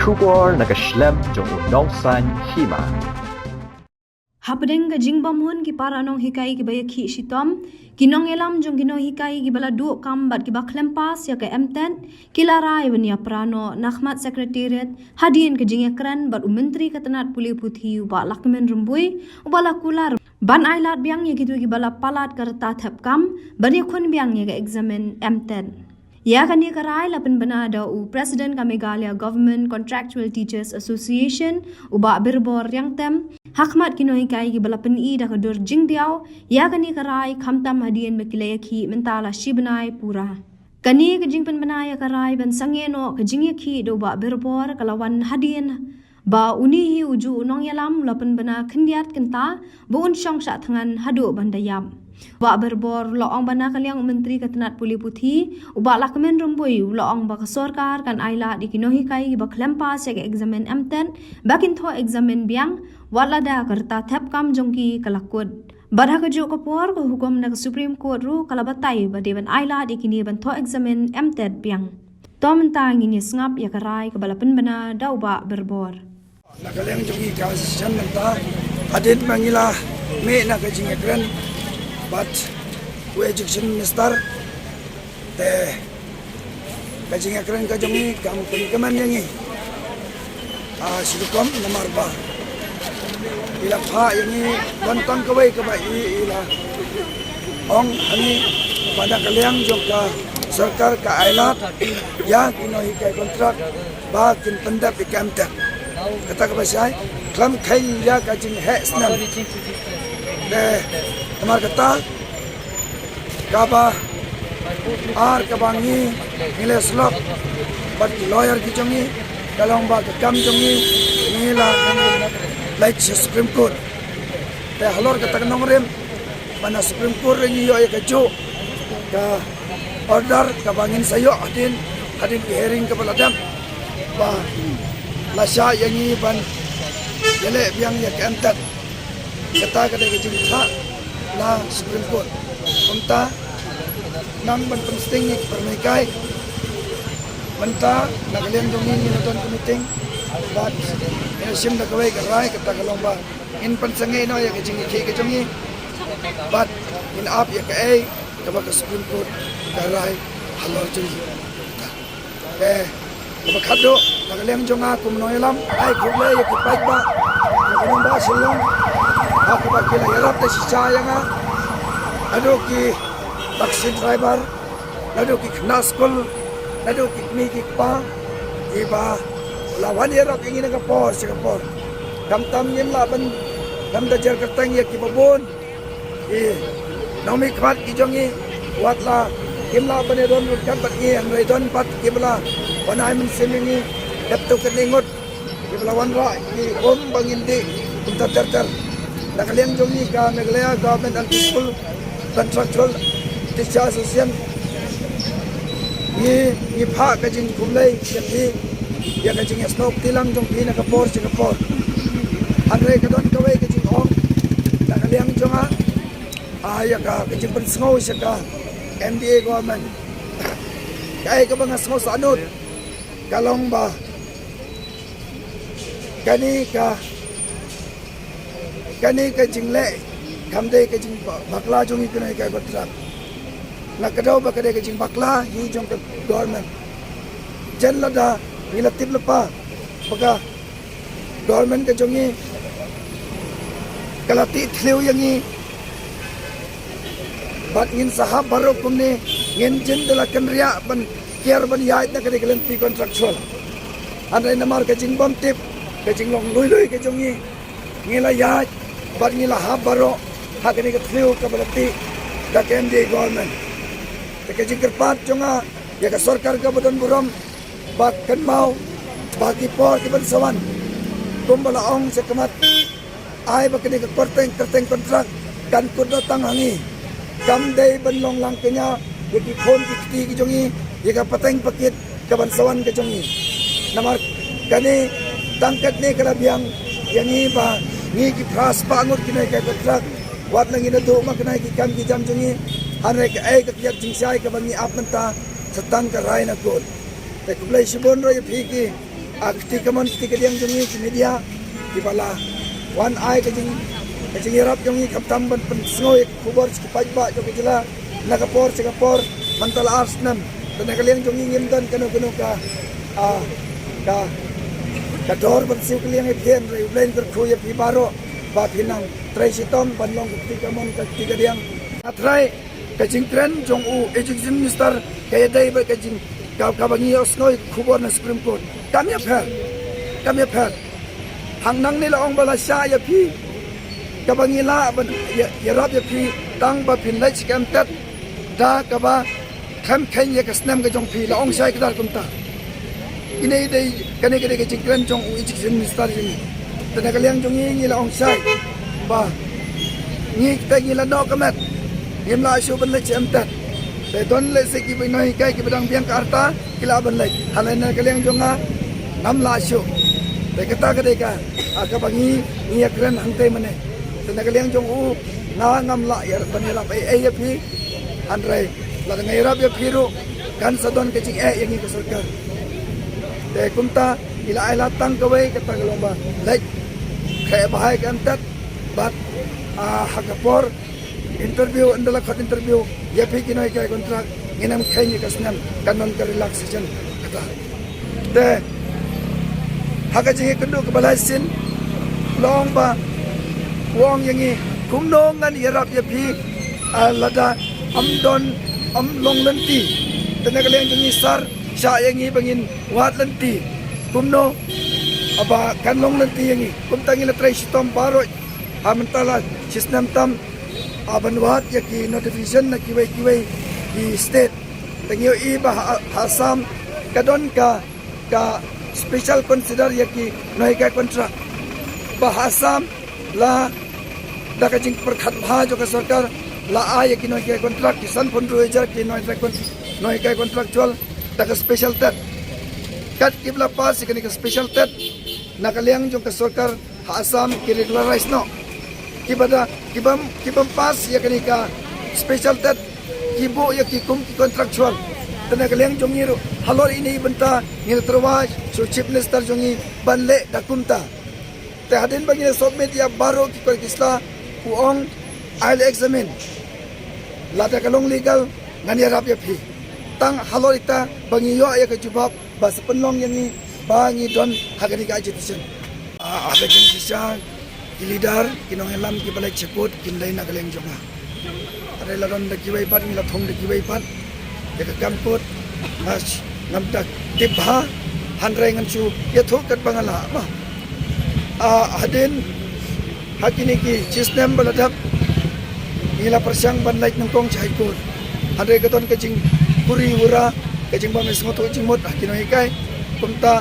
Trubor nakaslem jong unongsan hima. Hapdeng ka jingbam hun ki para nong hikai ki baya khi shitom kinong elam jong kino hikai ki bala du kam bat ki baklem pas ya ka M10 kilarai bania prano nakhmat secretariat hadien ke jingya kran bat menteri katanat puli puthi ba lakmen rumbui ubala kular ban ailat biang ye gitu ki bala palat karta thap kam bani khun biang ye ka examen M10 या कन्या कराय लपन बना उ प्रेसिडेंट का Meghalaya government contractual teachers association उबा बिरबोर यांगतम हकमत की नोई काई की बलपन ई दा दुर जिंग दियाओ या कन्या कराय खमतम हदियन में किले खी मंताला शिबनाय पूरा कन्या के जिंगपन बनाय कराय बन संगे नो के जिंग खी दो बा बिरबोर कलावन हदियन ba uni hi uju nong yalam lapan bana khindiat kenta bo un shong sha thangan hadu bandayam ba berbor loong bana kaliang menteri katanat puli puthi uba lakmen rumboi loong ba sarkar kan aila dikinohi kai ba khlem pas ek examen M10 bakin tho examen biang wala da karta thap kam jongki kalakod badha ka jo ko por ko hukum na supreme court ru kalabatai ba devan aila dikini ban tho examen M10 biang tom ta ngini snap ya karai ka balapan bana dauba berbor Nakaleng jongi kawasan menta adit mangila me nakajing ekran but we education minister te kajing ekran ka jongi kam kaman yangi silukom nomor ba ila pha yangi bantang kawai ka ba ila ong ani pada kaleng jongka sarkar ka ailat ya kinohi kai kontrak ba kin pandap ikamta kata kepada klam kain ya kajing hesnam deh temar kata kaba ar kabangi nilai slok bat lawyer ki jongi kalong ba kam jongi nila like supreme court deh halor kata kenongrem mana supreme court ni yo ya kejo ka order kabangin sayo adin hearing ke peladam ba lasya yang ini ban jele biang ya kentat kata kada ke jingha la supreme court unta nang ban pensting ni permekai menta nagalian jongi ni nonton meeting bat ya sim da kawai karai kata kalong ba in pensange no ya ke jingi ke jongi bat in up ya ke ai ka ba supreme court karai halor jongi Bakado, nakalem jonga kumnoelam, ay kuble ya kipai ba, nakalem ba silong, ako ba kila yarap na si sayanga, ado ki taxi driver, ado ki kena school, ado ki kmi pa, iba lawan yarap ingin nakapor, sikapor, tam yin laban, tam dajar katang ya kibabon, naumi kmat ki jongi, watla, kimla bane don kan pat ngi an don pat kimla wanai men semingi dapto keningot kimla wanra ki bangin di unta terter nakaliang jongi ka naglaya government and people contractual teacher association ni pha ka jing kumlei ki ya ka jing snok tilang jong pi na ka por singapore andre ka don kawai ka jing ong nakaliang jonga aya ka jing pen sngau saka MDA government kaya ka mga small sanod kalong ba kani ka jingle kamde ka jing bakla jongi kunai ka kontrak nakadaw ba kada ka jing bakla hi jong ka government jan lada nilatib lepa baka government ka jongi kalati thliu yangi bat ngin sahab baru kumne ngin jin dela kenria ban kiar ban yait na kade kelenti kontraktual andai namar ke jing bom tip ke jing long lui ke jongi ngila yait bat ngila hab baru ha kade ke thliu ka balati da kendi government ke jing kerpat jonga ya ka sarkar ka badan buram bat kan mau bagi por ke ban sawan kumbala ong sekamat ai ba kade ke kerteng kontrak kan kudo tangangi kam day banlong lang kanya yaki phone kiti ki jongi yaka pateng pakit kabansawan ka jongi namar kani tangkat ne kala biang yani ba ni ki phras pa ngot kinai ka kontrak wat lang ina do ma kinai ki kam ki jam jongi hanre ka ai ka kiat jingsai ka bangi apmenta setang ka rai na kon te kublai sibon ro phi ki ketika yang jongi di media di bala one eye kajing irap jongi kaptam ban pensngoi kubor skipai ba jongi jela nakapor Singapore mantal arsnam dan kalian jongi ngimdan kanu ka dor ban siu kalian epien re ulain berkruya pi baro ba pinang trai sitom ban long ketika yang atrai kajing kren jong u education minister kaya dai ba kajing kabangi osnoi kubor na Supreme Court kami apel hang nang nila ong bala sya ya pi kabangi la ban ya rap ya pi tang ba pin lai skam tat da kaba kham khain ya kasnam ga jong pi la ong sai kadar kumta ini dei kane kane ke jingkran jong u education minister ni tana kaliang jong ni la ong sai ba ni ta ni la no kamat ngim la shu ban lai skam tat te don le se ki bai noi kai ki badang biang karta kila ban lai halana kaliang jonga nam la shu te kata ka deka akabangi ni akran hangte mane te kaliang jong u na ngam la yar ban la bai ai pi andrai la ngai rab ya phiru kan sadon ke jing yang ni ke sarkar te kumta ila ai la tang ka wei kata lomba lai khay bahai kan tat bat hakapor interview andala khat interview ya pi kinai kai kontrak nginam khay ni kasnam kanon ka relaxation kata de haka jingi kendu ke balasin long ba wong yangi kumno ngan yarap ya pi lada amdon long lenti tenaga leng jingi sar sya yangi bangin wat lenti kumno aba kan long lenti yangi kumtangi la trai sitom baro mentala sistem tam aban wat ya ki notification na kiwai ki state tengio I ba hasam kadon ka special consider ya ki noi ka kontrak ba hasam la da ka jing perkhat bha jo ka sarkar la a ya ki noi ka kontrak kisan phun ru ja ki noi ka kontraktual da ka special tat kat kibla pas ki ka special tat nakaliang jo ka sarkar hasam ki regularize no kibam pas ya ka special tat kibo ya ki kum ki contractual tena kaliang jongi ro halor ini benta ngil terwaj so chief minister jongi banle dakumta te hadin bagi submit ya baro ki ko kisla uong I'll examine lada kalong legal ngani rap ya phi tang halor ita bagi yo ya ka jubab bas penlong yang ni bangi don hagani ka agitation ada jin sisa leader kinong elam ki balai cheput kindai na kaleng jonga ada ladon de ki bai pat ni la thong de ki bai pat de ka kamput mas ngamta tibha hanrai ngan chu ya thok kat bangala ma hadin hakini ki sistem baladap nila persang ban laik nang kong chai kot hadai katon ka jing puri ura ka jing ba mes ngoto jing mot kinoi kai kumta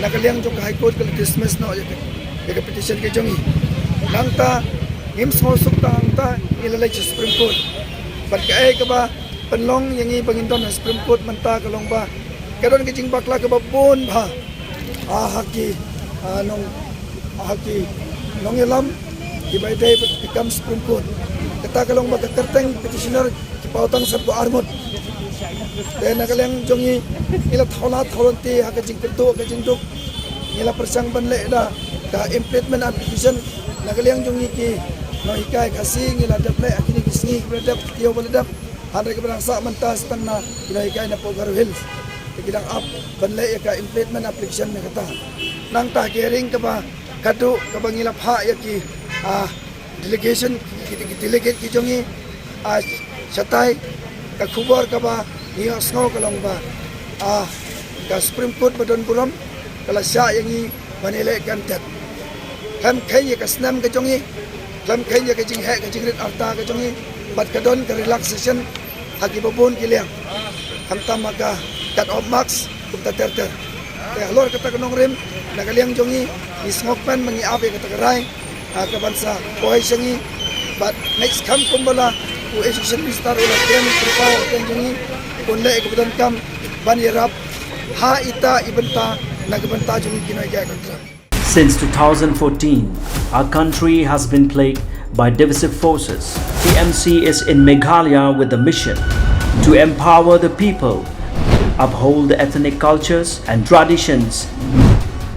nakaliang jong high court ka dismiss no ya petition ke jongi nangta ngim small sukta angta ilalai Supreme Court barkai ka ba penlong yangi bangindon Supreme Court manta kalong ba kadon kijing bakla ka ba bon ba haki nong ilam ibai day become Supreme Court kata kalong ba kerteng petitioner kipautang serbo armut dan nakalang jongi ila tholanti haka jing kerto ka jing duk ila persang banle da ka implement application nakalang jongi ki no ikai kasing ila daple akini kisni berdap tio berdap hadra ke berangsa mentas tanna ila ikai na Pogar Hills kidang up banle ka implement application na kata nang ta hearing ka ba kadu ka bangila pha ya ki delegation delegate ki jongi satai ka khubor ka ba niya snow kalong ba ka Supreme Court badon buram kala sya yangi manile kantat kam khaya ka snam ka jongi kam khaya ka jing he ka jing rit arta ka jongi bat ka don ka relaxation hagi babon kiliang kam tamaga cut off marks kumta terter te halor kata kanong rim nakaliang jongi isngok pan mangi abe kata karai ka bansa boy sangi but next kam kumbala u education minister ula tem tripaw kan jongi kunle kebetulan kam banirap ha ita ibenta nagbenta jongi kinai ga kontra. Since 2014, our country has been plagued by divisive forces. TMC is in Meghalaya with the mission to empower the people, uphold the ethnic cultures and traditions,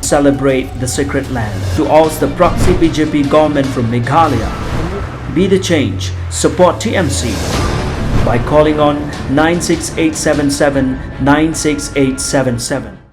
celebrate the sacred land. To oust the proxy BJP government from Meghalaya, be the change, support TMC by calling on 96877 96877.